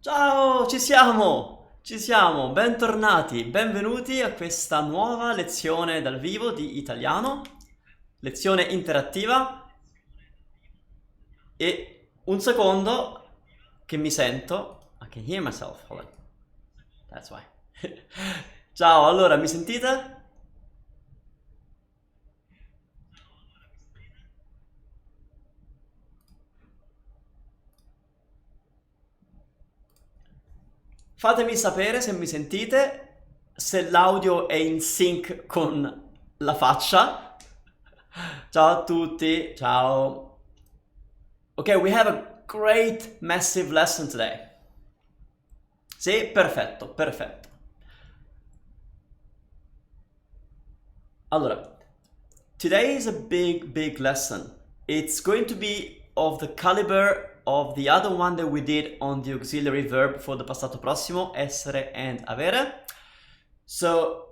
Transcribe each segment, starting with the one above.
Ciao, ci siamo, bentornati, benvenuti a questa nuova lezione dal vivo di italiano, lezione interattiva e un secondo che mi sento, I can hear myself, hold on, that's why. Ciao, allora, mi sentite? Fatemi sapere se mi sentite, se l'audio è in sync con la faccia. Ciao a tutti, ciao. Okay, we have a great, massive lesson today. Sì, perfetto, perfetto. Allora, today is a big, big lesson. It's going to be of the caliber of the other one that we did on the auxiliary verb for the passato prossimo, essere and avere. So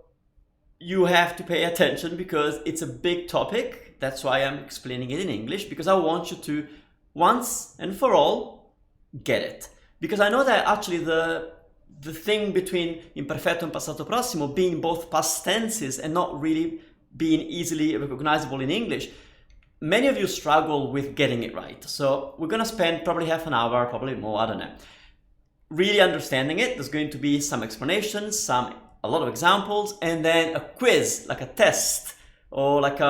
you have to pay attention because it's a big topic. That's why I'm explaining it in English, because I want you to, once and for all, get it. Because I know that actually the thing between imperfetto and passato prossimo being both past tenses and not really being easily recognizable in English, many of you struggle with getting it right. So we're gonna spend probably half an hour, probably more, I don't know, really understanding it. There's going to be some explanations, a lot of examples, and then a quiz, like a test, or like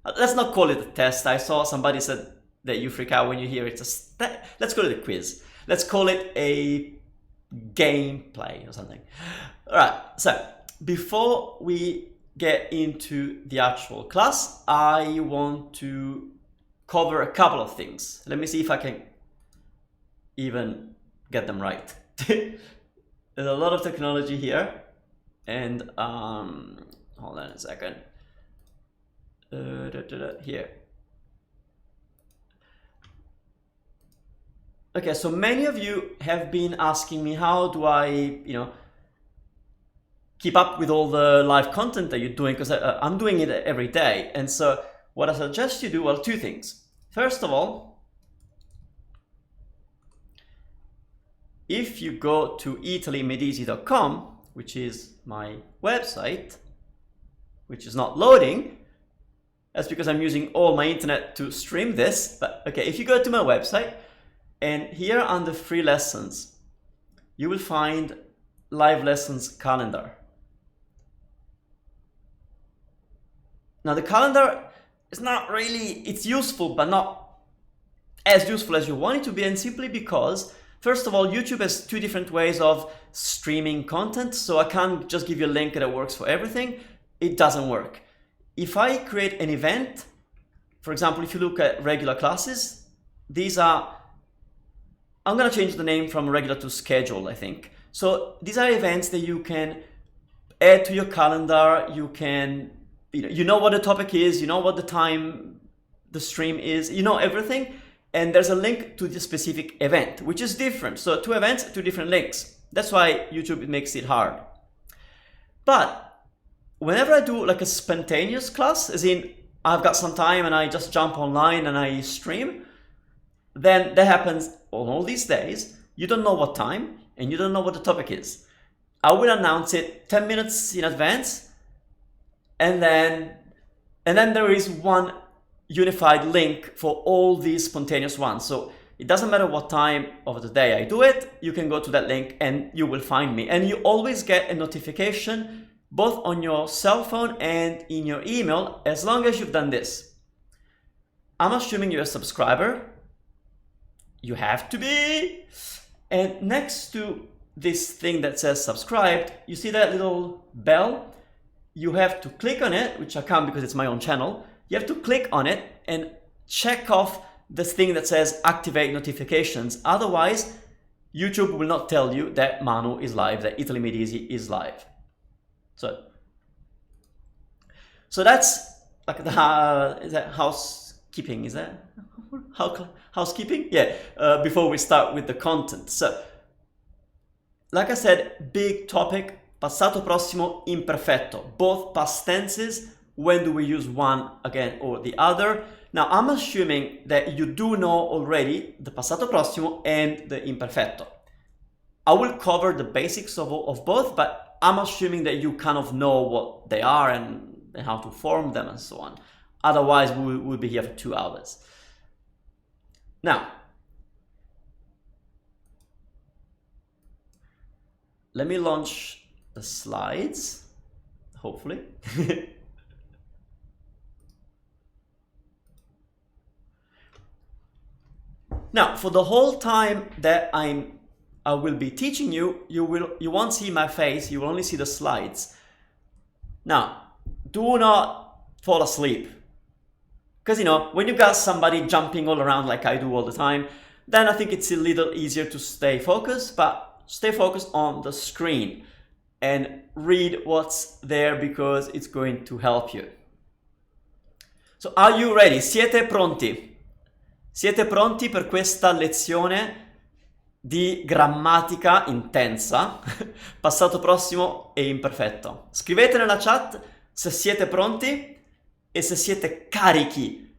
let's not call it a test. I saw somebody said that you freak out when you hear it. Let's call it a quiz. Let's call it a gameplay or something. All right, so before we get into the actual class, I want to cover a couple of things. Let me see if I can even get them right. There's a lot of technology here, and hold on a second. Here. Okay, so many of you have been asking me how do I, keep up with all the live content that you're doing, because I'm doing it every day. And so what I suggest you do, well, two things. First of all, if you go to italymedisi.com, which is my website, which is not loading, that's because I'm using all my internet to stream this. But okay, if you go to my website, and here under free lessons, you will find live lessons calendar. Now the calendar is not really, it's useful, but not as useful as you want it to be, and simply because, first of all, YouTube has two different ways of streaming content, so I can't just give you a link that works for everything. It doesn't work. If I create an event, for example, if you look at regular classes, these are, I'm gonna change the name from regular to schedule, I think. So these are events that you can add to your calendar. You can, you know what the topic is, you know what the time the stream is, you know everything, and there's a link to the specific event, which is different. So two events, two different links. That's why YouTube makes it hard. But whenever I do like a spontaneous class, as in I've got some time and I just jump online and I stream, then that happens on all these days. You don't know what time and you don't know what the topic is. I will announce it 10 minutes in advance, and then there is one unified link for all these spontaneous ones. So it doesn't matter what time of the day I do it, you can go to that link and you will find me. And you always get a notification both on your cell phone and in your email as long as you've done this. I'm assuming you're a subscriber. You have to be. And next to this thing that says subscribed, you see that little bell? You have to click on it, which I can't because it's my own channel. You have to click on it and check off this thing that says activate notifications. Otherwise, YouTube will not tell you that Manu is live, that Italy Medisi is live. So that's like the is that housekeeping? Is that housekeeping? Yeah. Before we start with the content. So, like I said, big topic. Passato prossimo, imperfetto. Both past tenses. When do we use one again or the other? Now, I'm assuming that you do know already the passato prossimo and the imperfetto. I will cover the basics of both, but I'm assuming that you kind of know what they are and how to form them and so on. Otherwise, we'll be here for 2 hours. Now, let me launch the slides, hopefully. Now, for the whole time that I will be teaching you, you won't see my face, you will only see the slides. Now, do not fall asleep. Because, you know, when you got somebody jumping all around like I do all the time, then I think it's a little easier to stay focused, but stay focused on the screen and read what's there because it's going to help you. So, are you ready? Siete pronti? Siete pronti per questa lezione di grammatica intensa, passato prossimo e imperfetto? Scrivete nella chat se siete pronti e se siete carichi.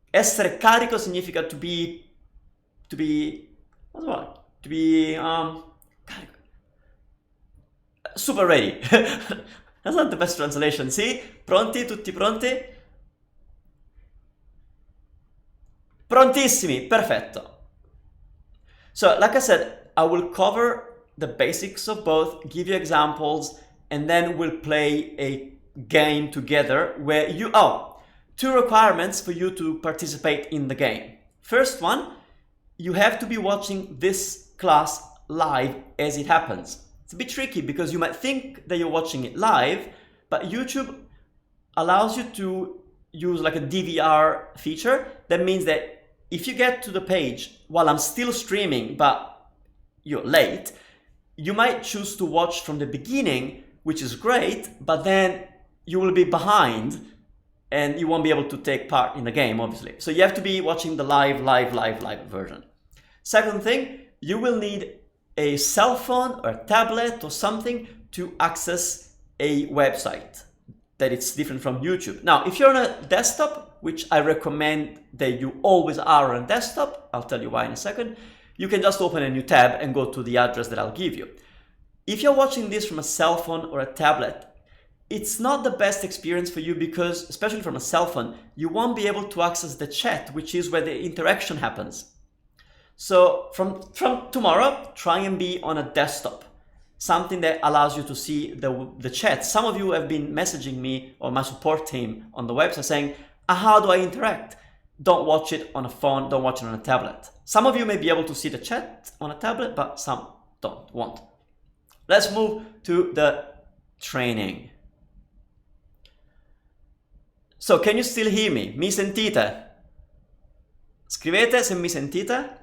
Essere carico significa to be super ready. That's not the best translation. Sì? Pronti? Tutti pronti? Prontissimi, perfetto. So, like I said, I will cover the basics of both, give you examples, and then we'll play a game together where you... Oh, 2 requirements for you to participate in the game. First one, you have to be watching this class live as it happens. It's a bit tricky because you might think that you're watching it live, but YouTube allows you to use like a DVR feature. That means that if you get to the page while I'm still streaming, but you're late, you might choose to watch from the beginning, which is great, but then you will be behind and you won't be able to take part in the game, obviously. So you have to be watching the live version. Second thing, you will need a cell phone or a tablet or something to access a website that it's different from YouTube. Now, if you're on a desktop, which I recommend that you always are on a desktop, I'll tell you why in a second, you can just open a new tab and go to the address that I'll give you. If you're watching this from a cell phone or a tablet, it's not the best experience for you because, especially from a cell phone, you won't be able to access the chat, which is where the interaction happens. So from tomorrow, try and be on a desktop, something that allows you to see the chat. Some of you have been messaging me or my support team on the website saying, how do I interact? Don't watch it on a phone, don't watch it on a tablet. Some of you may be able to see the chat on a tablet, but some won't. Let's move to the training. So, can you still hear me? Mi sentite? Scrivete se mi sentite.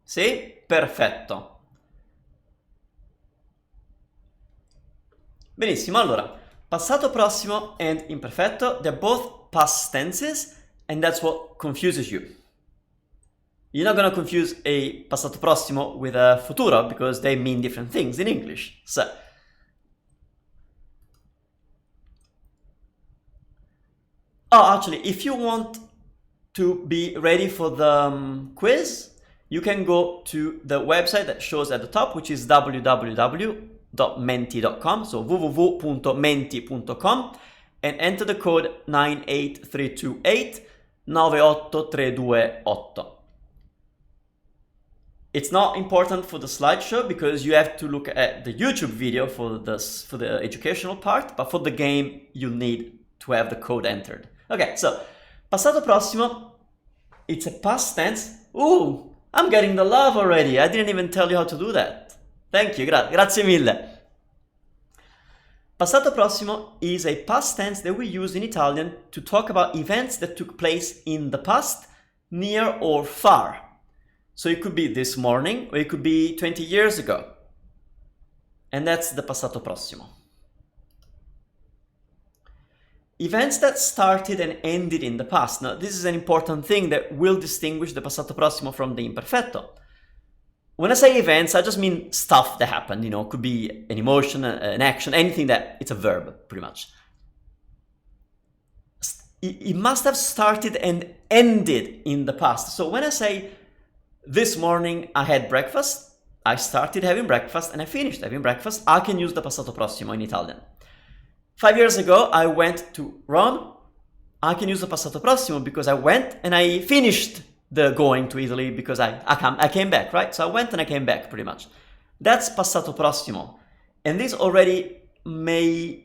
Sì? Perfetto. Benissimo, allora, passato prossimo and imperfetto, they're both past tenses, and that's what confuses you. You're not going to confuse a passato prossimo with a futuro because they mean different things in English. So, actually, if you want to be ready for the quiz, you can go to the website that shows at the top, which is www.menti.com, so www.menti.com, and enter the code 98328 98328. It's not important for the slideshow because you have to look at the YouTube video for the educational part, but for the game you need to have the code entered. Okay, so passato prossimo, it's a past tense. Ooh, I'm getting the love already. I didn't even tell you how to do that. Thank you, grazie mille. Passato prossimo is a past tense that we use in Italian to talk about events that took place in the past, near or far. So it could be this morning, or it could be 20 years ago. And that's the passato prossimo. Events that started and ended in the past. Now, this is an important thing that will distinguish the passato prossimo from the imperfetto. when I say events, I just mean stuff that happened, you know, could be an emotion, an action, anything that, it's a verb, pretty much. It must have started and ended in the past. So when I say, this morning I had breakfast, I started having breakfast and I finished having breakfast, I can use the passato prossimo in Italian. 5 years ago, I went to Rome, I can use the passato prossimo because I went and I finished the going to Italy because I came back, right? So I went and I came back, pretty much. That's passato prossimo. And this already may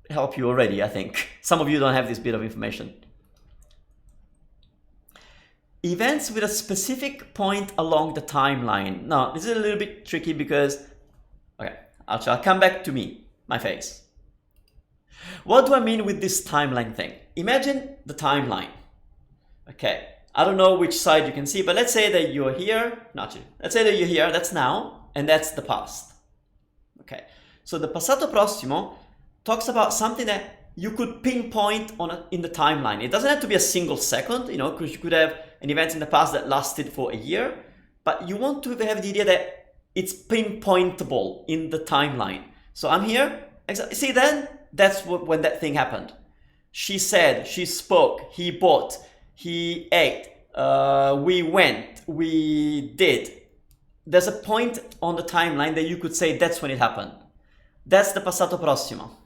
help you already, I think. Some of you don't have this bit of information. Events with a specific point along the timeline. Now, this is a little bit tricky because, okay, I'll come back to me, my face. What do I mean with this timeline thing? Imagine the timeline. Okay, I don't know which side you can see, but let's say that you're here, not you. Let's say that you're here, that's now, and that's the past. Okay, so the passato prossimo talks about something that you could pinpoint in the timeline. It doesn't have to be a single second, you know, because you could have an event in the past that lasted for a year, but you want to have the idea that it's pinpointable in the timeline. So I'm here, see then, that's when that thing happened. She said, she spoke, he bought, he ate, we went, we did. There's a point on the timeline that you could say that's when it happened. That's the passato prossimo.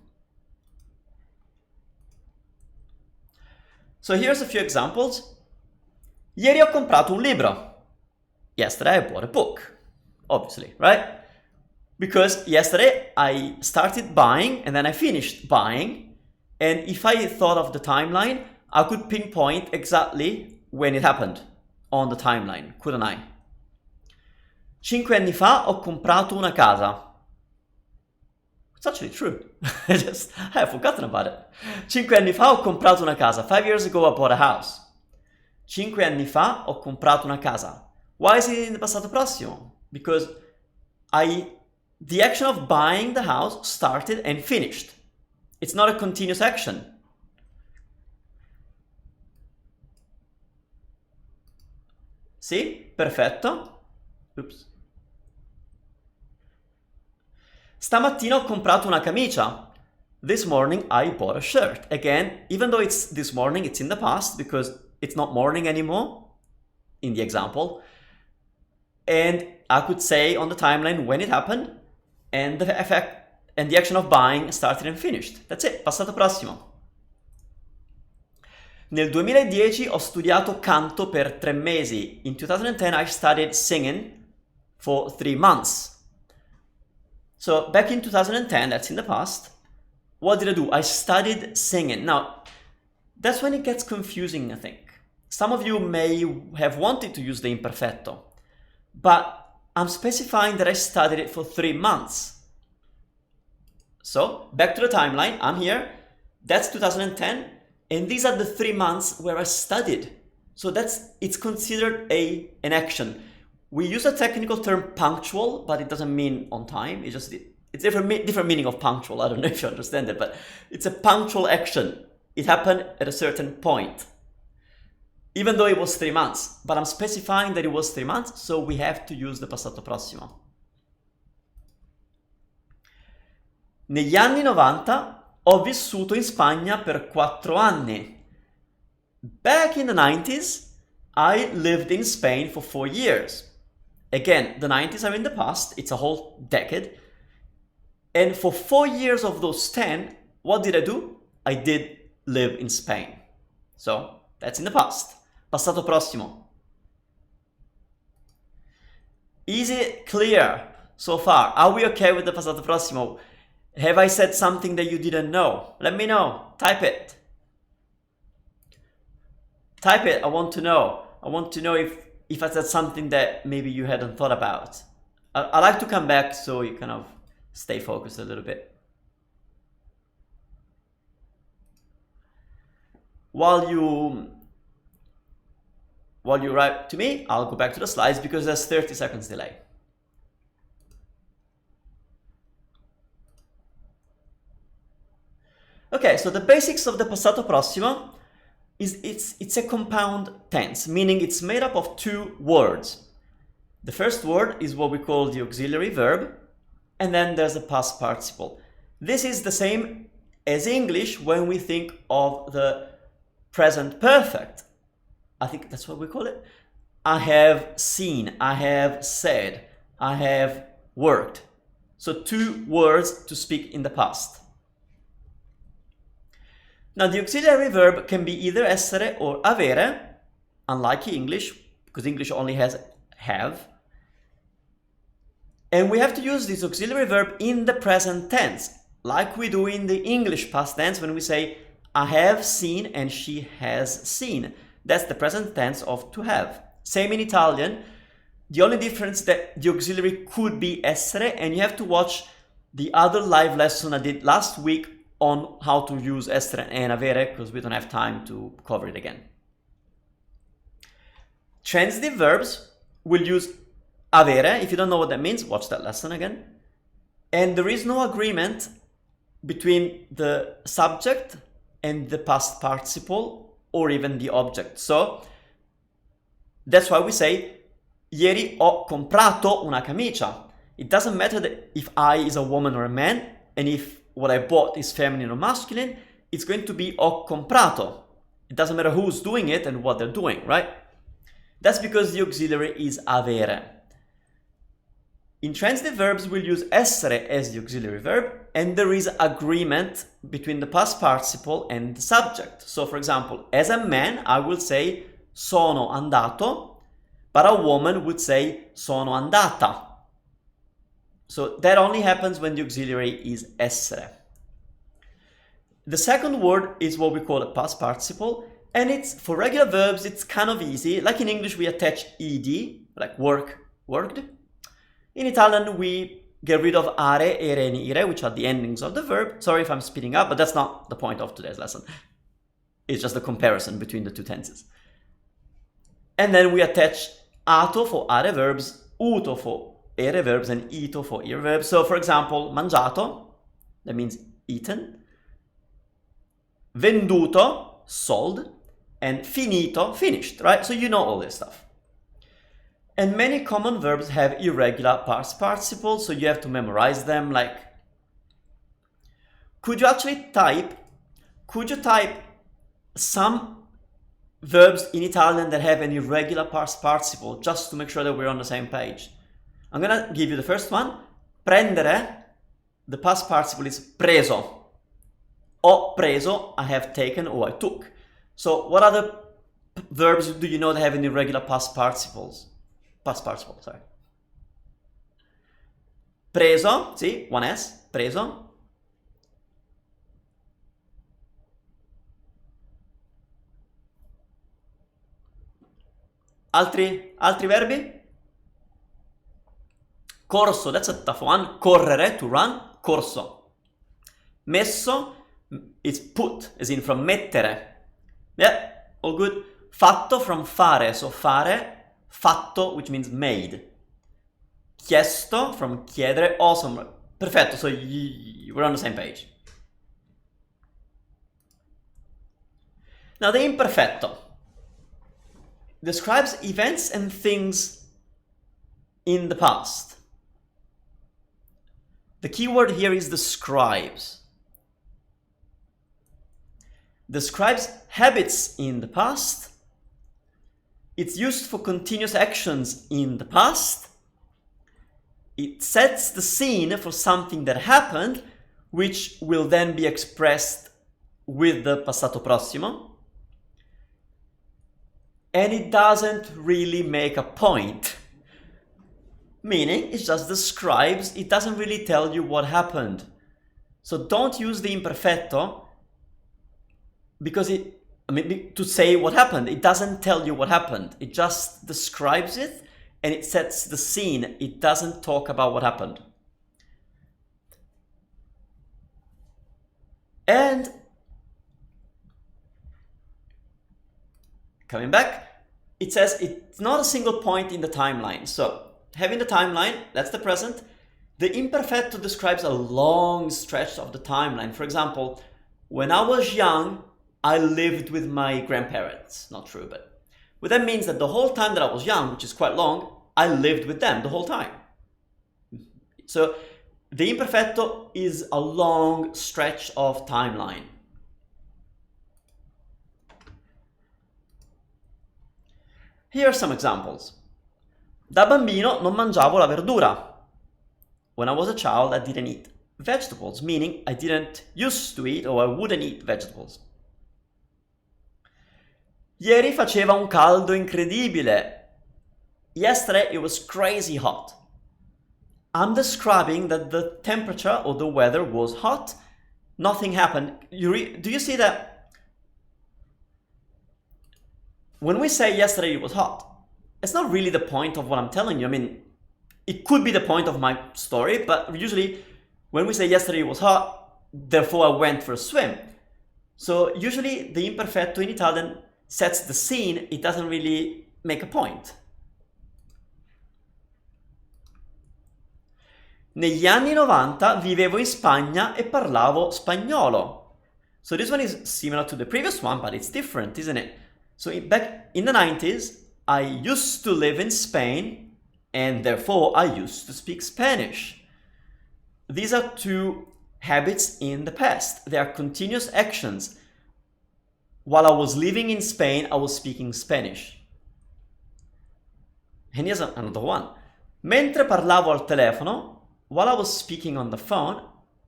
So here's a few examples. Ieri ho comprato un libro. Yesterday I bought a book. Obviously, right? Because yesterday I started buying and then I finished buying. And if I thought of the timeline, I could pinpoint exactly when it happened on the timeline, couldn't I? 5 anni fa ho comprato una casa. It's actually true. I have forgotten about it. 5 anni fa ho comprato una casa. 5 years ago I bought a house. 5 anni fa ho comprato una casa. Why is it in the passato prossimo? Because the action of buying the house started and finished. It's not a continuous action. Sì? Perfetto. Oops. Stamattina ho comprato una camicia. This morning I bought a shirt. Again, even though it's this morning, it's in the past because it's not morning anymore in the example. And I could say on the timeline when it happened and the effect and the action of buying started and finished. That's it, passato prossimo. Nel 2010 ho studiato canto per 3 mesi. In 2010 I studied singing for 3 months. So back in 2010, that's in the past, what did I do? I studied singing. Now, that's when it gets confusing, I think. Some of you may have wanted to use the imperfetto, but I'm specifying that I studied it for 3 months. So, back to the timeline, I'm here, that's 2010, and these are the 3 months where I studied. So it's considered an action. We use a technical term punctual, but it doesn't mean on time. It's different meaning of punctual. I don't know if you understand it, but it's a punctual action. It happened at a certain point, even though it was 3 months. But I'm specifying that it was 3 months, so we have to use the passato prossimo. Negli anni 90 ho vissuto in Spagna per 4 anni. Back in the 90s, I lived in Spain for 4 years. Again, the 90s are in the past, it's a whole decade. And for 4 years of those 10, what did I do? I did live in Spain. So, that's in the past. Passato prossimo. Easy, clear so far. Are we okay with the passato prossimo? Have I said something that you didn't know? Let me know. Type it. Type it. I want to know. I want to know if I said something that maybe you hadn't thought about. I like to come back so you kind of stay focused a little bit. While you write to me, I'll go back to the slides because there's 30 seconds delay. Okay, so the basics of the passato prossimo is it's a compound tense, meaning it's made up of 2 words. The first word is what we call the auxiliary verb, and then there's a past participle. This is the same as English when we think of the present perfect. I think that's what we call it. I have seen, I have said, I have worked. So 2 words to speak in the past. Now the auxiliary verb can be either essere or avere, unlike English, because English only has have. And we have to use this auxiliary verb in the present tense, like we do in the English past tense when we say, I have seen and she has seen. That's the present tense of to have. Same in Italian. The only difference that the auxiliary could be essere, and you have to watch the other live lesson I did last week on how to use essere and avere, because we don't have time to cover it again. Transitive verbs will use avere. If you don't know what that means, watch that lesson again. And there is no agreement between the subject and the past participle or even the object. So that's why we say ieri ho comprato una camicia. It doesn't matter that if I is a woman or a man, and if what I bought is feminine or masculine, it's going to be ho comprato. It doesn't matter who's doing it and what they're doing, right? That's because the auxiliary is avere. Intransitive verbs will use essere as the auxiliary verb, and there is agreement between the past participle and the subject. So for example, as a man, I will say sono andato, but a woman would say sono andata. So that only happens when the auxiliary is essere. The second word is what we call a past participle, and it's for regular verbs, it's kind of easy. Like in English, we attach ed, like work, worked. In Italian, we get rid of are, ere, and ire, which are the endings of the verb. Sorry if I'm speeding up, but that's not the point of today's lesson. It's just a comparison between the two tenses. And then we attach ato for are verbs, uto for ere verbs, and ito for ire verbs. So for example, mangiato, that means eaten. Venduto, sold. And finito, finished, right? So you know all this stuff. And many common verbs have irregular past participles, so you have to memorize them. Like, could you type some verbs in Italian that have an irregular past participle, just to make sure that we're on the same page? I'm gonna give you the first one. Prendere, the past participle is preso. Ho preso, I have taken or I took. So what other verbs do you know that have an irregular past participles? Past participle, sorry. Preso, see, one S, preso. Altri verbi? Corso, that's a tough one. Correre, to run, corso. Messo, it's put, as in from mettere. Yeah, all good. Fatto from fare, so fare, fatto, which means made. Chiesto from chiedere, awesome. Perfetto, so we're on the same page. Now the imperfetto describes events and things in the past. The key word here is describes. Describes habits in the past. It's used for continuous actions in the past. It sets the scene for something that happened, which will then be expressed with the passato prossimo. And it doesn't really make a point. Meaning, it just describes, it doesn't really tell you what happened. So don't use the imperfetto because to say what happened. It doesn't tell you what happened. It just describes it and it sets the scene. It doesn't talk about what happened. And coming back, it says it's not a single point in the timeline. So having the timeline, that's the present. The imperfetto describes a long stretch of the timeline. For example, when I was young, I lived with my grandparents. Not true, but that means that the whole time that I was young, which is quite long, I lived with them the whole time. So the imperfetto is a long stretch of timeline. Here are some examples. Da bambino non mangiavo la verdura. When I was a child, I didn't eat vegetables, meaning I didn't used to eat or I wouldn't eat vegetables. Ieri faceva un caldo incredibile. Yesterday it was crazy hot. I'm describing that the temperature or the weather was hot. Nothing happened. Do you see that? When we say yesterday it was hot, it's not really the point of what I'm telling you. I mean, it could be the point of my story, but usually when we say yesterday it was hot, therefore I went for a swim. So usually the imperfetto in Italian sets the scene, it doesn't really make a point. Negli anni 90 vivevo in Spagna e parlavo spagnolo. So this one is similar to the previous one, but it's different, isn't it? So back in the 90s, I used to live in Spain, and therefore I used to speak Spanish. These are two habits in the past. They are continuous actions. While I was living in Spain, I was speaking Spanish. And here's another one. Mentre parlavo al telefono, while I was speaking on the phone,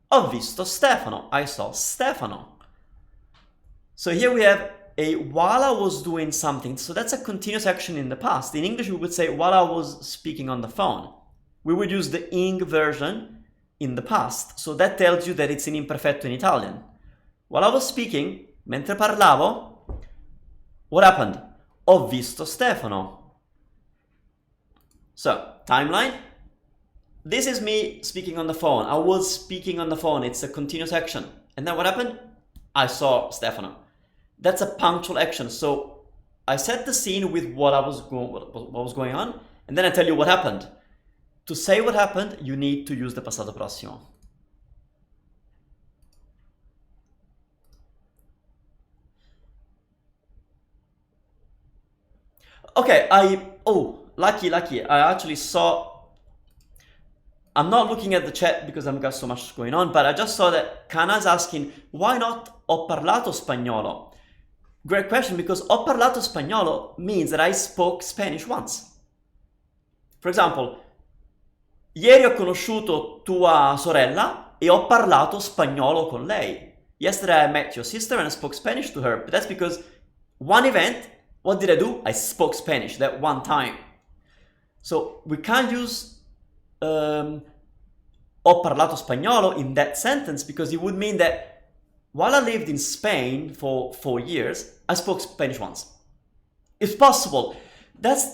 ho visto Stefano. I saw Stefano. So here we have a while I was doing something. So that's a continuous action in the past. In English, we would say while I was speaking on the phone. We would use the ing version in the past. So that tells you that it's an imperfetto in Italian. While I was speaking, mentre parlavo, what happened? Ho visto Stefano. So, timeline. This is me speaking on the phone. I was speaking on the phone. It's a continuous action. And then what happened? I saw Stefano. That's a punctual action. So I set the scene with what was going on, and then I tell you what happened. To say what happened, you need to use the passato prossimo. Okay, lucky. I actually saw. I'm not looking at the chat because I've got so much going on, but I just saw that Kana's asking, why not ho parlato spagnolo? Great question, because ho parlato spagnolo means that I spoke Spanish once. For example, ieri ho conosciuto tua sorella e ho parlato spagnolo con lei. Yesterday I met your sister and I spoke Spanish to her, but that's because one event, what did I do? I spoke Spanish that one time. So we can't use ho parlato spagnolo in that sentence because it would mean that while I lived in Spain for 4 years, I spoke Spanish once. It's possible. That's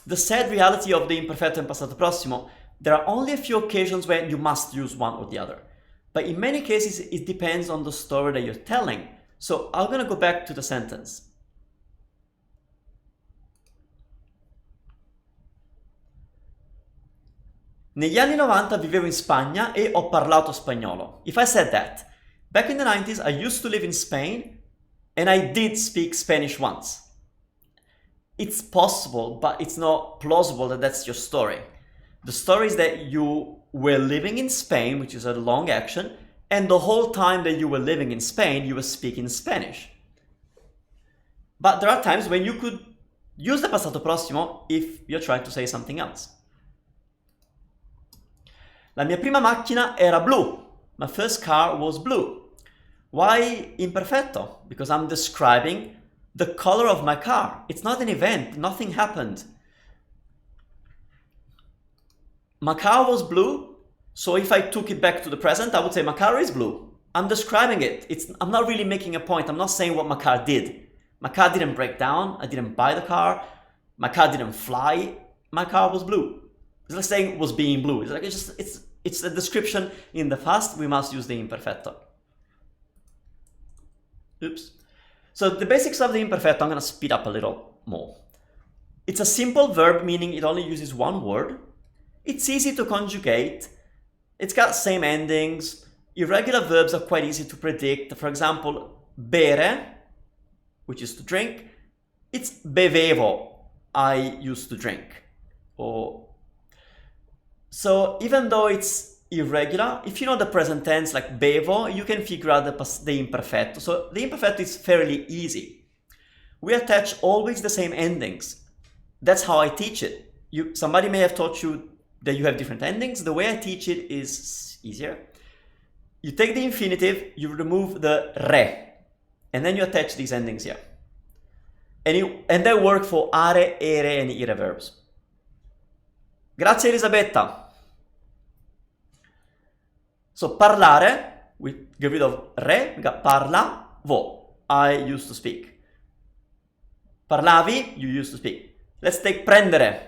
the sad reality of the imperfetto and passato prossimo. There are only a few occasions when you must use one or the other. But in many cases, it depends on the story that you're telling. So I'm going to go back to the sentence. Negli anni 90 vivevo in Spagna e ho parlato spagnolo. If I said that, back in the 90s, I used to live in Spain and I did speak Spanish once. It's possible, but it's not plausible that that's your story. The story is that you were living in Spain, which is a long action, and the whole time that you were living in Spain, you were speaking Spanish. But there are times when you could use the passato prossimo if you're trying to say something else. La mia prima macchina era blu. My first car was blue. Why imperfetto? Because I'm describing the color of my car. It's not an event. Nothing happened. My car was blue. So if I took it back to the present, I would say my car is blue. I'm describing it. I'm not really making a point. I'm not saying what my car did. My car didn't break down. I didn't buy the car. My car didn't fly. My car was blue. It's like saying was being blue. It's like it's a description in the past. We must use the imperfetto. Oops. So the basics of the imperfetto, I'm going to speed up a little more. It's a simple verb, meaning it only uses one word. It's easy to conjugate. It's got same endings. Irregular verbs are quite easy to predict. For example, bere, which is to drink, it's bevevo. I used to drink. Or so even though it's irregular, if you know the present tense like bevo, you can figure out the imperfetto. So the imperfetto is fairly easy. We attach always the same endings. That's how I teach it. Somebody may have taught you that you have different endings. The way I teach it is easier. You take the infinitive, you remove the re, and then you attach these endings here. And they work for are, ere, and ire verbs. Grazie Elisabetta. So parlare, we get rid of re, we got parlavo, I used to speak. Parlavi, you used to speak. Let's take prendere,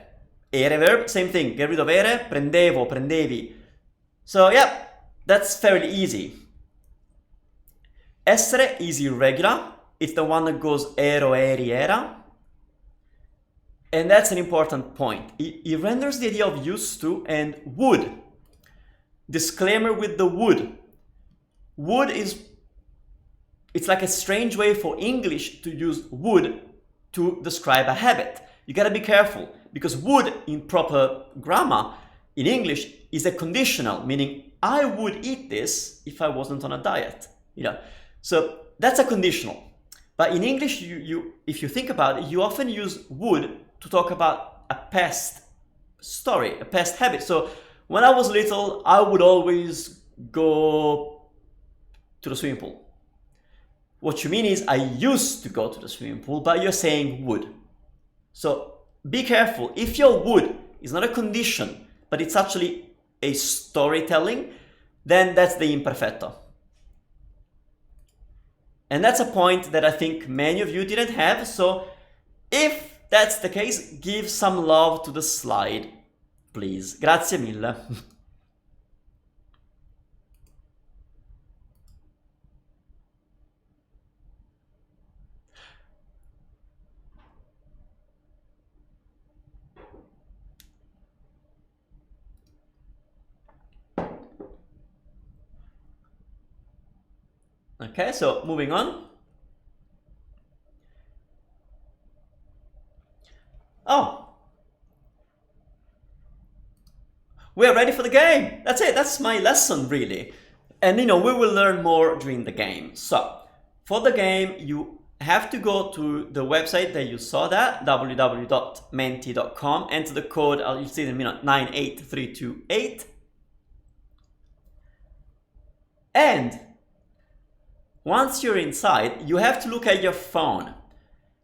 ere verb, same thing, get rid of ere, prendevo, prendevi. So yeah, that's fairly easy. Essere is irregular, it's the one that goes ero, eri, era. And that's an important point. It renders the idea of used to and would. Disclaimer with the would. Would it's like a strange way for English to use would to describe a habit. You gotta be careful, because would in proper grammar in English is a conditional, meaning I would eat this if I wasn't on a diet. So that's a conditional. But in English, if you think about it, you often use would to talk about a past story, a past habit. So when I was little, I would always go to the swimming pool. What you mean is I used to go to the swimming pool, but you're saying would. So be careful. If your would is not a condition, but it's actually a storytelling, then that's the imperfetto. And that's a point that I think many of you didn't have. So if that's the case, give some love to the slide, please. Grazie mille. Okay, so moving on. Oh, we're ready for the game. That's it. That's my lesson, really. And we will learn more during the game. So for the game, you have to go to the website that you saw, that www.menti.com, enter the code, you'll see it in a minute, 98328. And once you're inside, you have to look at your phone.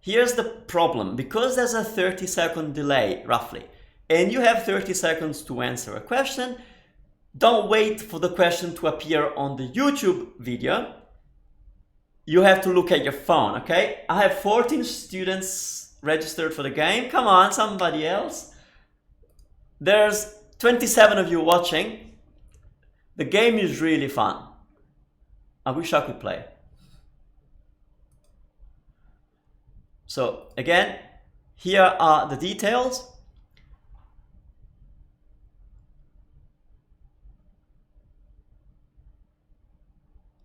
Here's the problem. Because there's a 30-second delay, roughly, and you have 30 seconds to answer a question, don't wait for the question to appear on the YouTube video. You have to look at your phone, okay? I have 14 students registered for the game. Come on, somebody else. There's 27 of you watching. The game is really fun. I wish I could play. So again, here are the details.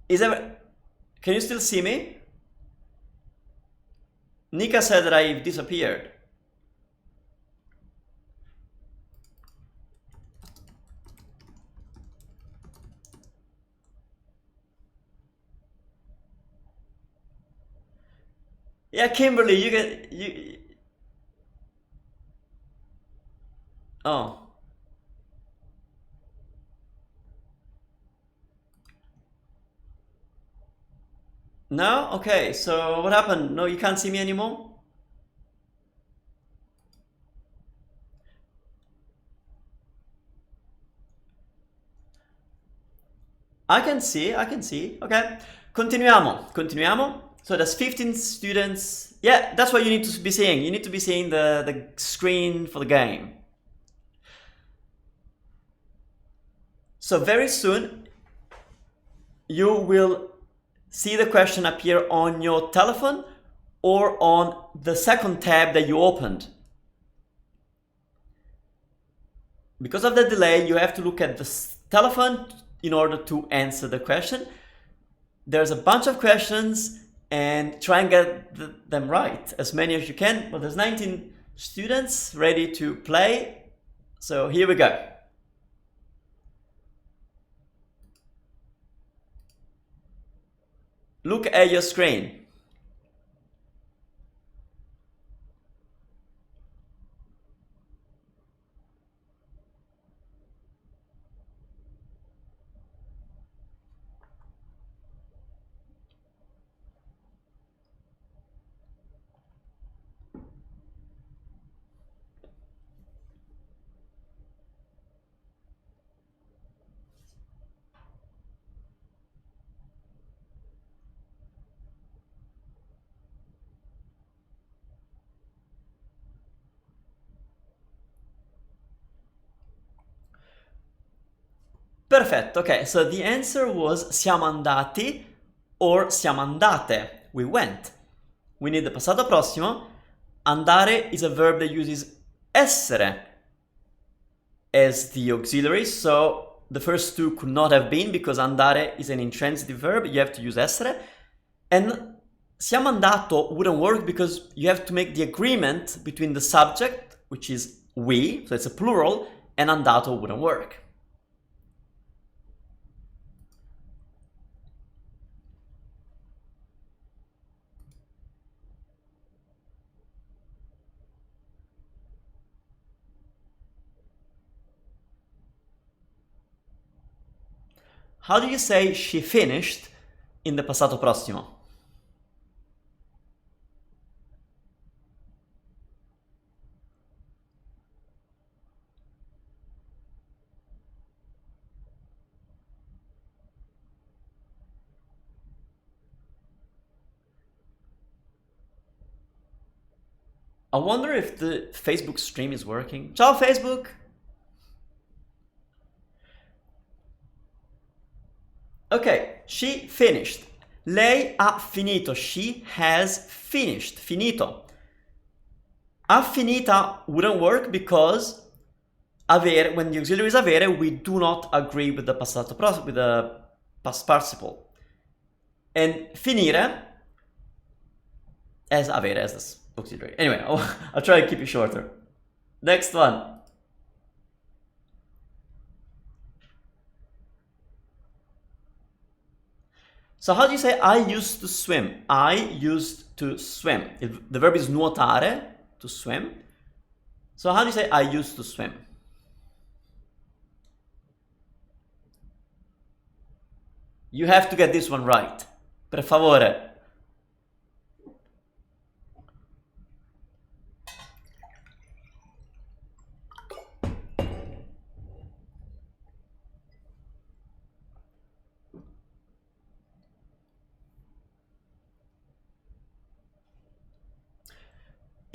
Can you still see me? Nika said that I disappeared. Yeah, Kimberly, you oh. No? Okay, so what happened? No, you can't see me anymore? I can see. Okay. Continuiamo. So there's 15 students. Yeah, that's what you need to be seeing. You need to be seeing the screen for the game. So very soon, you will see the question appear on your telephone or on the second tab that you opened. Because of the delay, you have to look at the telephone in order to answer the question. There's a bunch of questions and try and get them right, as many as you can. But there's 19 Students ready to play? So here we go. Look at your screen. Perfetto, okay, so the answer was siamo andati or siamo andate. We went. We need the passato prossimo. Andare is a verb that uses essere as the auxiliary, so the first two could not have been because andare is an intransitive verb, you have to use essere. And siamo andato wouldn't work because you have to make the agreement between the subject, which is we, so it's a plural, and andato wouldn't work. How do you say she finished in the passato prossimo? I wonder if the Facebook stream is working. Ciao Facebook! Okay, she finished. Lei ha finito. She has finished. Finito. Ha finita wouldn't work because avere, when the auxiliary is avere, we do not agree with the passato prossimo, with the past participle. And finire as avere as this auxiliary. Anyway, I'll try to keep it shorter. Next one. So how do you say I used to swim? I used to swim. The verb is nuotare, to swim. So how do you say I used to swim? You have to get this one right. Per favore.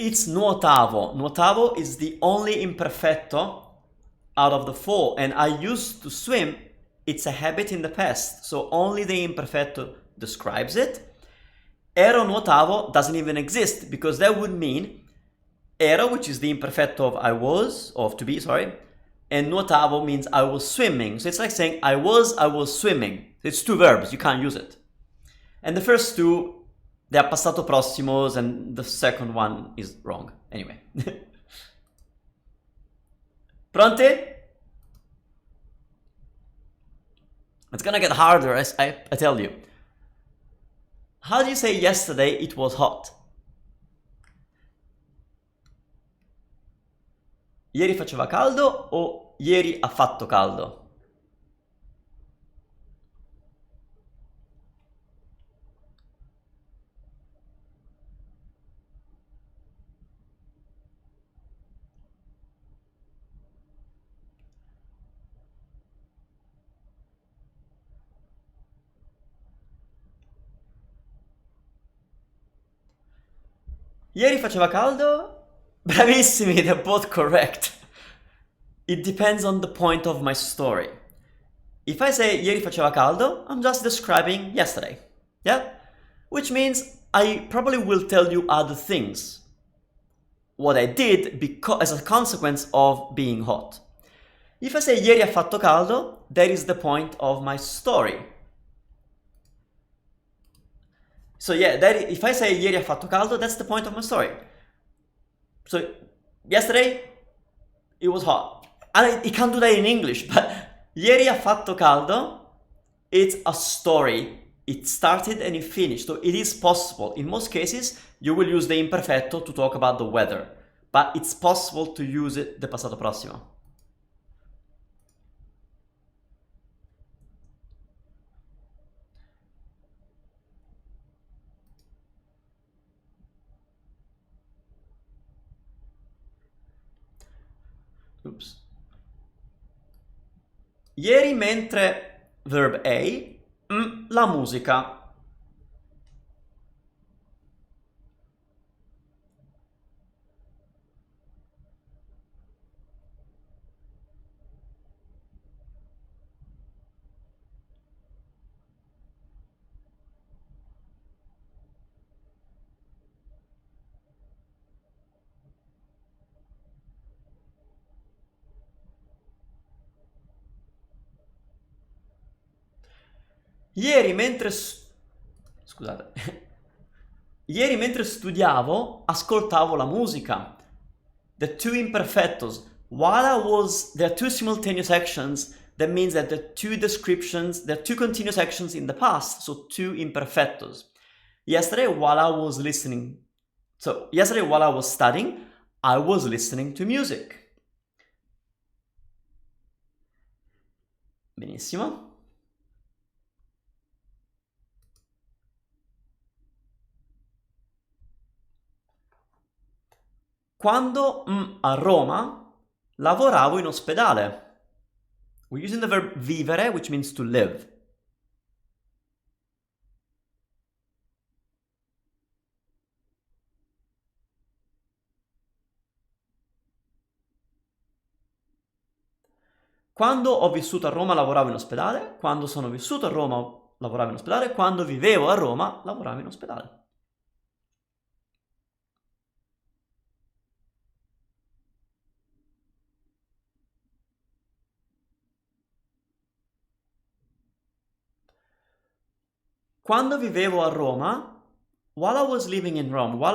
It's nuotavo. Nuotavo is the only imperfetto out of the four, and I used to swim. It's a habit in the past, so only the imperfetto describes it. Ero nuotavo doesn't even exist because that would mean ero, which is the imperfetto of I was, of to be, sorry, and nuotavo means I was swimming. So it's like saying I was swimming. It's two verbs, you can't use it. And the first two, they are passato prossimos, and the second one is wrong. Anyway. Pronti? It's gonna get harder, as I tell you. How do you say yesterday it was hot? Ieri faceva caldo o ieri ha fatto caldo? Ieri faceva caldo? Bravissimi, they're both correct. It depends on the point of my story. If I say ieri faceva caldo, I'm just describing yesterday. Yeah? Which means I probably will tell you other things. What I did as a consequence of being hot. If I say ieri ha fatto caldo, that is the point of my story. So yeah, if I say ieri ha fatto caldo, that's the point of my story. So Yesterday it was hot. I can't do that in English, but ieri ha fatto caldo. It's a story. It started and it finished, so it is possible. In most cases, you will use the imperfetto to talk about the weather, but it's possible to use the passato prossimo. Oops. Ieri mentre verb A, la musica. Ieri mentre... Scusate. Ieri mentre studiavo, ascoltavo la musica. The two imperfectos. While I was... There are two simultaneous actions. That means that there are two descriptions, there are two continuous actions in the past. So two imperfectos. Yesterday while I was listening... So, yesterday while I was studying, I was listening to music. Benissimo. Quando a Roma lavoravo in ospedale. We're using the verb vivere, which means to live. Quando ho vissuto a Roma lavoravo in ospedale. Quando sono vissuto a Roma lavoravo in ospedale. Quando vivevo a Roma lavoravo in ospedale. Quando vivevo a Roma, while I was living in Rome, when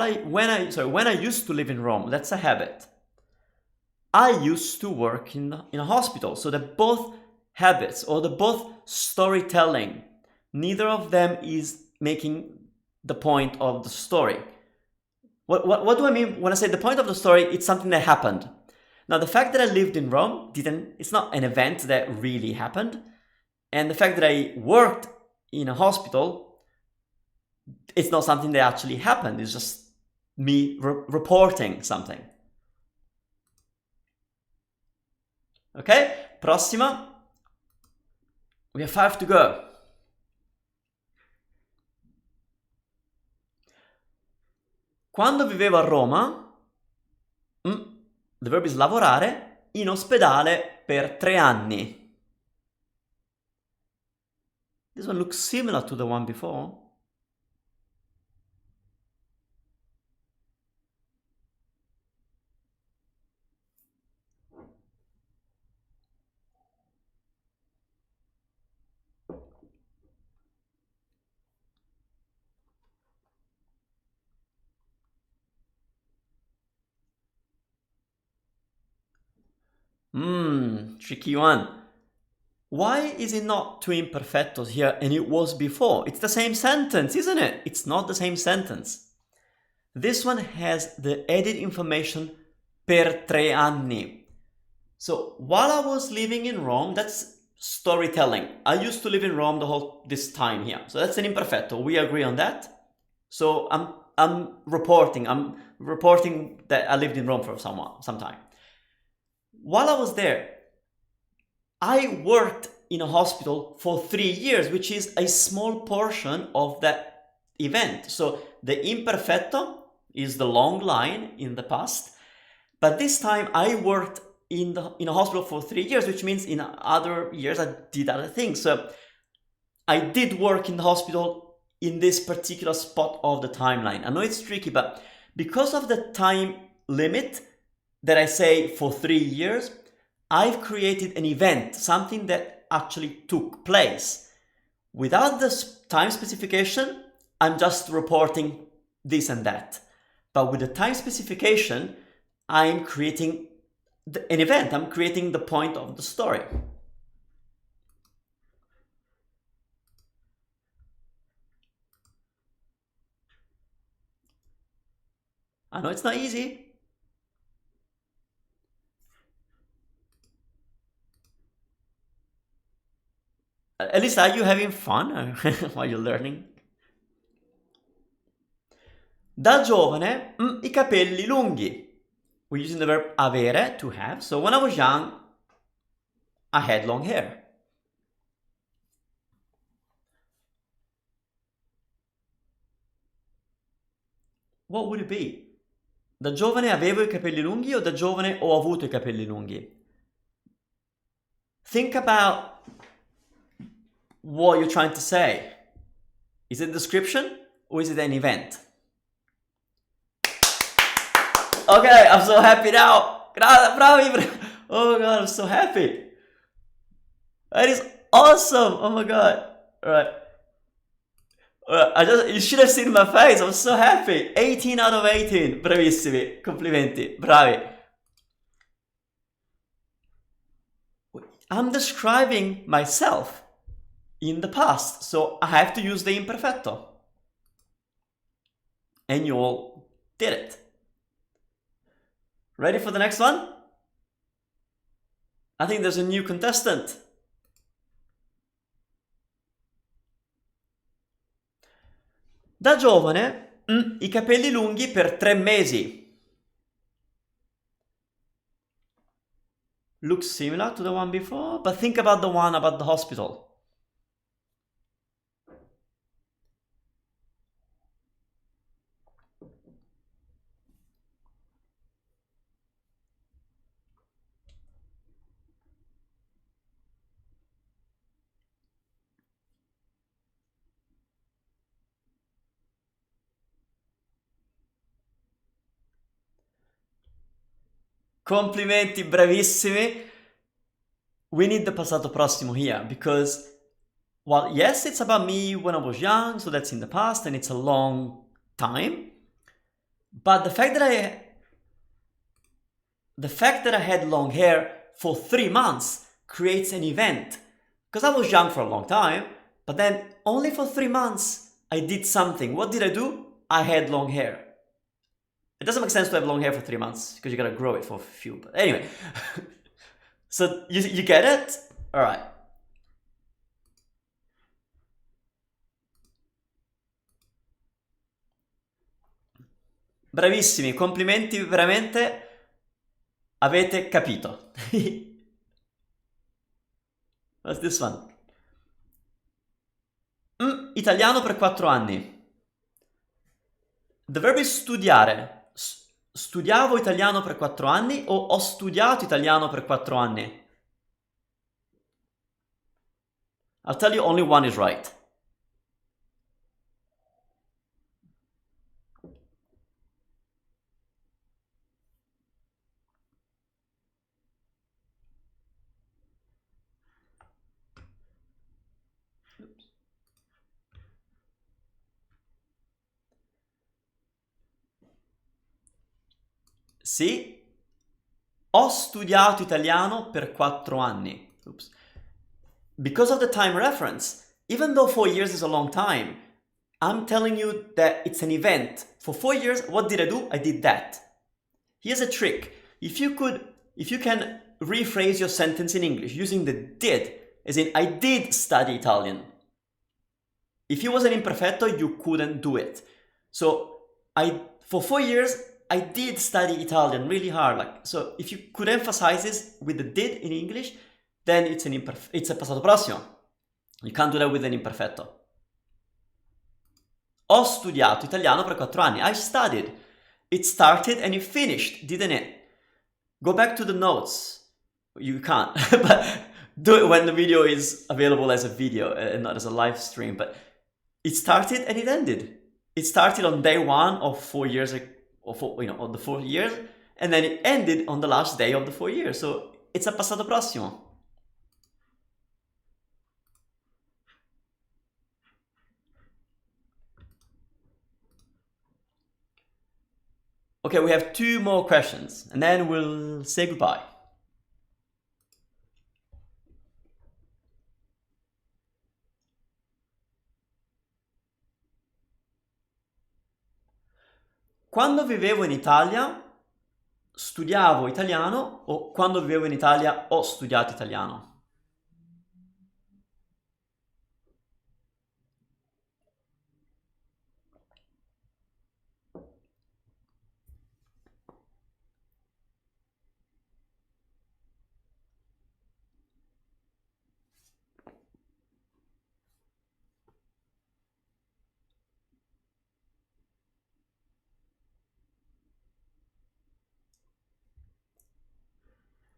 I used to live in Rome, that's a habit. I used to work in a hospital, so they're both habits or they're both storytelling. Neither of them is making the point of the story. What do I mean when I say the point of the story? It's something that happened. Now, the fact that I lived in Rome it's not an event that really happened. And the fact that I worked in a hospital, it's not something that actually happened. It's just me reporting something. Ok? Prossima. We have 5 to go. Quando vivevo a Roma, the verb is lavorare, in ospedale per 3 anni. This one looks similar to the one before. Tricky one. Why is it not two imperfectos here and it was before? It's the same sentence, isn't it? It's not the same sentence. This one has the added information per 3 anni. So while I was living in Rome, that's storytelling. I used to live in Rome this time here. So that's an imperfetto. We agree on that. So I'm reporting that I lived in Rome for some time. While I was there, I worked in a hospital for 3 years, which is a small portion of that event. So the imperfetto is the long line in the past, but this time I worked in a hospital for 3 years, which means in other years I did other things. So I did work in the hospital in this particular spot of the timeline. I know it's tricky, but because of the time limit that I say for 3 years, I've created an event, something that actually took place. Without the time specification, I'm just reporting this and that. But with the time specification, I'm creating an event. I'm creating the point of the story. I know it's not easy. At least, are you having fun while you're learning? Da giovane, I capelli lunghi. We're using the verb avere, to have. So when I was young, I had long hair. What would it be? Da giovane avevo I capelli lunghi o da giovane ho avuto I capelli lunghi? Think about what you're trying to say. Is it a description or is it an event? Okay, I'm so happy now. Bravi. Oh my god, I'm so happy. That is awesome. Oh my god. All right. You should have seen my face. I'm so happy. 18 out of 18. Bravissimi. Complimenti. Bravi. I'm describing myself in the past, so I have to use the imperfetto. And you all did it. Ready for the next one? I think there's a new contestant. Da giovane, I capelli lunghi per 3 mesi. Looks similar to the one before, but think about the one about the hospital. Complimenti, bravissimi. We need the passato prossimo here because, well, yes, it's about me when I was young, so that's in the past and it's a long time. But the fact that I had long hair for 3 months creates an event. Because I was young for a long time, but then only for 3 months I did something. What did I do? I had long hair. It doesn't make sense to have long hair for 3 months because you gotta grow it for a few. But anyway, so you get it? All right. Bravissimi, complimenti, veramente avete capito. What's this one? Italiano per 4 anni. The verb is studiare. Studiavo italiano per 4 anni o ho studiato italiano per 4 anni? I'll tell you only one is right. Oops. Sì, ho studiato italiano per 4 anni. Oops. Because of the time reference, even though 4 years is a long time, I'm telling you that it's an event. For 4 years, what did I do? I did that. Here's a trick. If you can rephrase your sentence in English using the did, as in I did study Italian. If it was an imperfetto, you couldn't do it. So for 4 years, I did study Italian really hard. So if you could emphasize this with the did in English, then it's a passato prossimo. You can't do that with an imperfetto. Ho studiato italiano per 4 anni. I studied. It started and it finished, didn't it? Go back to the notes. You can't, but do it when the video is available as a video and not as a live stream. But it started and it ended. It started on day 1 of 4 years, of the 4 years, and then it ended on the last day of the 4 years. So it's a passato prossimo. Okay, we have 2 more questions and then we'll say goodbye. Quando vivevo in Italia studiavo italiano o quando vivevo in Italia ho studiato italiano?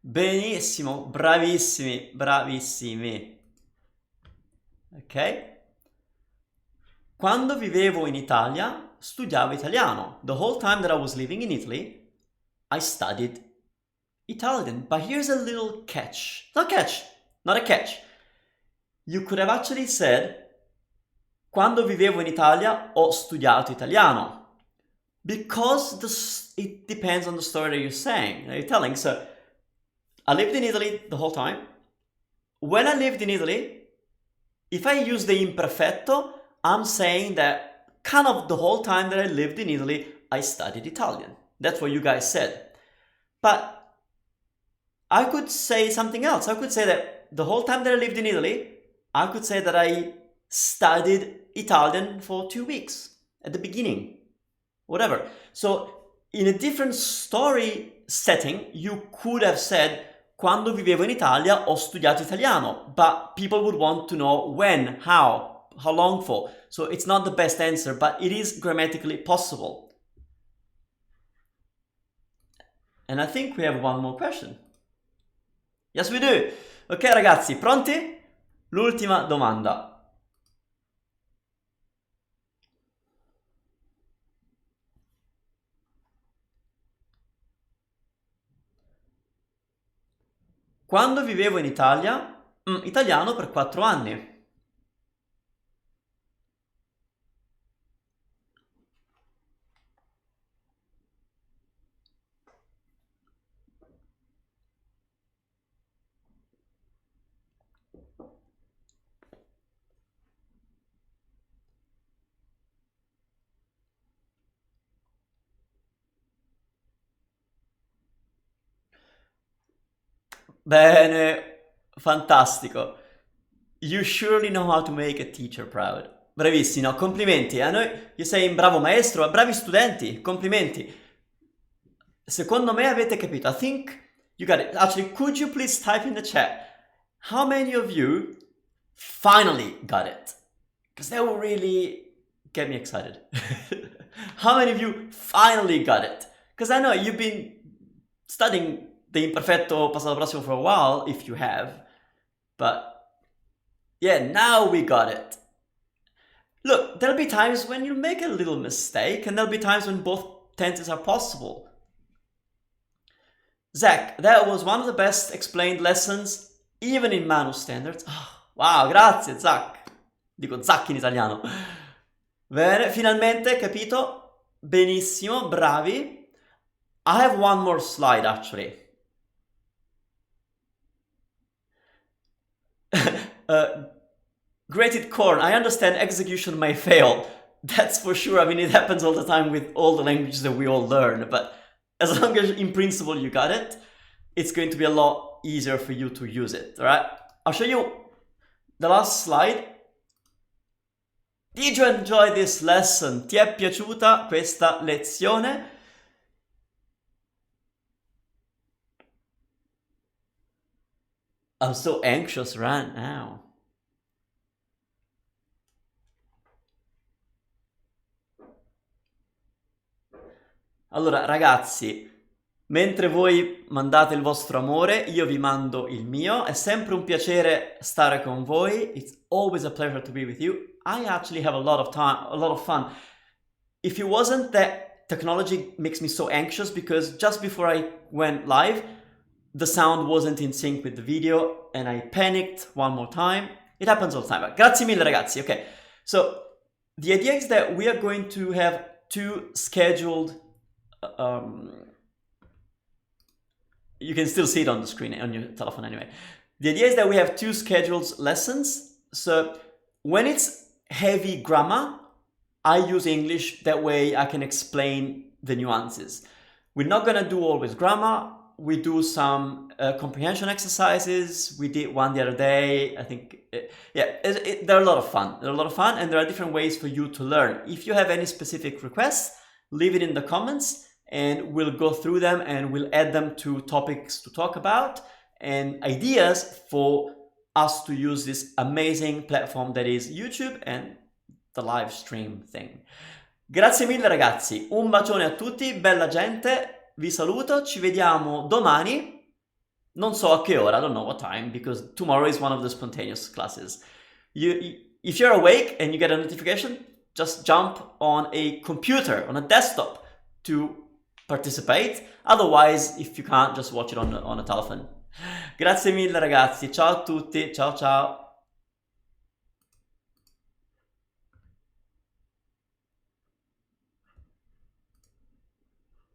Benissimo, bravissimi, bravissimi. Ok? Quando vivevo in Italia, studiavo italiano. The whole time that I was living in Italy, I studied Italian. But here's a little catch. Not a catch. You could have actually said, quando vivevo in Italia, ho studiato italiano. Because it depends on the story that you're telling. So, I lived in Italy the whole time. When I lived in Italy, if I use the imperfetto, I'm saying that kind of the whole time that I lived in Italy, I studied Italian. That's what you guys said. But I could say something else. I could say that the whole time that I lived in Italy, I could say that I studied Italian for 2 weeks at the beginning. Whatever. So in a different story setting, you could have said, quando vivevo in Italia ho studiato italiano, but people would want to know when, how long for. So it's not the best answer, but it is grammatically possible. And I think we have one more question. Yes, we do. Ok ragazzi, pronti? L'ultima domanda. Quando vivevo in Italia, italiano per 4 anni. Bene, fantastico. You surely know how to make a teacher proud. Bravissimo, complimenti. A noi, io sei un bravo maestro, a bravi studenti, complimenti. Secondo me avete capito. I think you got it. Actually, could you please type in the chat how many of you finally got it? Because that will really get me excited. How many of you finally got it? Because I know you've been studying the imperfetto passato prossimo for a while, if you have. But yeah, now we got it. Look, there'll be times when you make a little mistake, and there'll be times when both tenses are possible. Zach, that was one of the best explained lessons, even in Manu standards. Oh, wow, grazie Zach. Dico Zach in italiano. Bene, finalmente capito. Benissimo, bravi. I have one more slide actually. Grated corn, I understand execution may fail. That's for sure. I mean, it happens all the time with all the languages that we all learn. But as long as in principle you got it, it's going to be a lot easier for you to use it. All right? I'll show you the last slide. Did you enjoy this lesson? Ti è piaciuta questa lezione? I'm so anxious right now. Allora, ragazzi, mentre voi mandate il vostro amore, io vi mando il mio. È sempre un piacere stare con voi. It's always a pleasure to be with you. I actually have a lot of fun. If it wasn't that technology makes me so anxious, because just before I went live, the sound wasn't in sync with the video and I panicked one more time. It happens all the time. But grazie mille ragazzi. Okay, so the idea is that we are going to have 2 scheduled you can still see it on the screen on your telephone anyway. The idea is that we have 2 scheduled lessons. So when it's heavy grammar, I use English. That way I can explain the nuances. We're not gonna do always grammar. We do some comprehension exercises. We did one the other day. I think, they're a lot of fun. They're a lot of fun, and there are different ways for you to learn. If you have any specific requests, leave it in the comments, and we'll go through them and we'll add them to topics to talk about and ideas for us to use this amazing platform that is YouTube and the live stream thing. Grazie mille ragazzi, un bacione a tutti, bella gente. Vi saluto, ci vediamo domani, non so a che ora, I don't know what time, because tomorrow is one of the spontaneous classes. If you're awake and you get a notification, just jump on a computer, on a desktop to participate. Otherwise, if you can't, just watch it on a telephone. Grazie mille ragazzi, ciao a tutti, ciao ciao.